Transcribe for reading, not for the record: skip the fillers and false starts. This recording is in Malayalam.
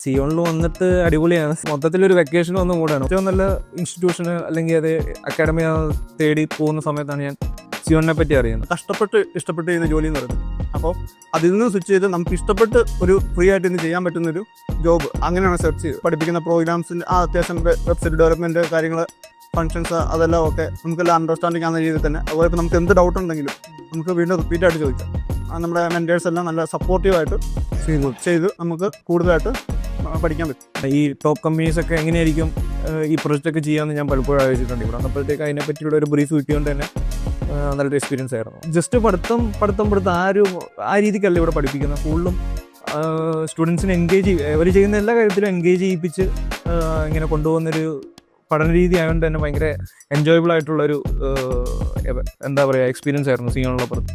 സിയോണിൽ വന്നിട്ട് അടിപൊളിയാണ്. മൊത്തത്തിലൊരു വെക്കേഷൻ വന്ന കൂടെയാണ്. ഏറ്റവും നല്ല ഇൻസ്റ്റിറ്റ്യൂഷന് അല്ലെങ്കിൽ അത് അക്കാഡമി തേടി പോകുന്ന സമയത്താണ് ഞാൻ സിയോണിനെ പറ്റി അറിയുന്നത്. ഇഷ്ടപ്പെട്ട് ചെയ്യുന്ന ജോലി എന്ന് പറയുന്നത്. അപ്പോൾ അതിൽ നിന്ന് സ്വിച്ച് ചെയ്ത് നമുക്ക് ഇഷ്ടപ്പെട്ട് ഒരു ഫ്രീ ആയിട്ട് ഇന്ന് ചെയ്യാൻ പറ്റുന്നൊരു ജോബ് അങ്ങനെയാണ് സെർച്ച് ചെയ്ത് പഠിപ്പിക്കുന്ന പ്രോഗ്രാംസിൻ്റെ അത്യാവശ്യം വെബ്സൈറ്റ് ഡെവലപ്മെൻറ്റ് കാര്യങ്ങൾ, ഫങ്ഷൻസ് അതെല്ലാം ഒക്കെ നമുക്കെല്ലാം അണ്ടർസ്റ്റാൻഡിങ് ആകുന്ന രീതിയിൽ തന്നെ. അതുപോലെ ഇപ്പോൾ നമുക്ക് എന്ത് ഡൗട്ട് ഉണ്ടെങ്കിലും നമുക്ക് വീണ്ടും റിപ്പീറ്റായിട്ട് ചോദിക്കാം. നമ്മുടെ മെൻറ്റേഴ്സ് എല്ലാം നല്ല സപ്പോർട്ടീവായിട്ട് ചെയ്ത് നമുക്ക് കൂടുതലായിട്ട് പഠിക്കാൻ പറ്റും. ഈ ടോപ്പ് കമ്പനീസൊക്കെ എങ്ങനെയായിരിക്കും ഈ പ്രൊജക്റ്റൊക്കെ ചെയ്യാമെന്ന് ഞാൻ പലപ്പോഴും ആലോചിച്ചിട്ടുണ്ട്. ഇവിടെ വന്നപ്പോഴത്തേക്ക് അതിനെ പറ്റിയുള്ള ഒരു ബ്രീഫ് കിട്ടിയോണ്ട് തന്നെ നല്ലൊരു എക്സ്പീരിയൻസ് ആയിരുന്നു. ജസ്റ്റ് പഠിത്തം ആ രീതിക്കല്ല ഇവിടെ പഠിപ്പിക്കുന്നത്. കൂടുതലും സ്റ്റുഡൻസിനെ എൻഗേജ് അവർ ചെയ്യുന്ന എല്ലാ കാര്യത്തിലും എൻഗേജ് ചെയ്യിപ്പിച്ച് ഇങ്ങനെ കൊണ്ടുപോകുന്നൊരു പഠന രീതി ആയതുകൊണ്ട് തന്നെ ഭയങ്കര എൻജോയബിൾ ആയിട്ടുള്ളൊരു എന്താ പറയുക എക്സ്പീരിയൻസ് ആയിരുന്നു സിയോണിലപ്പുറത്ത്.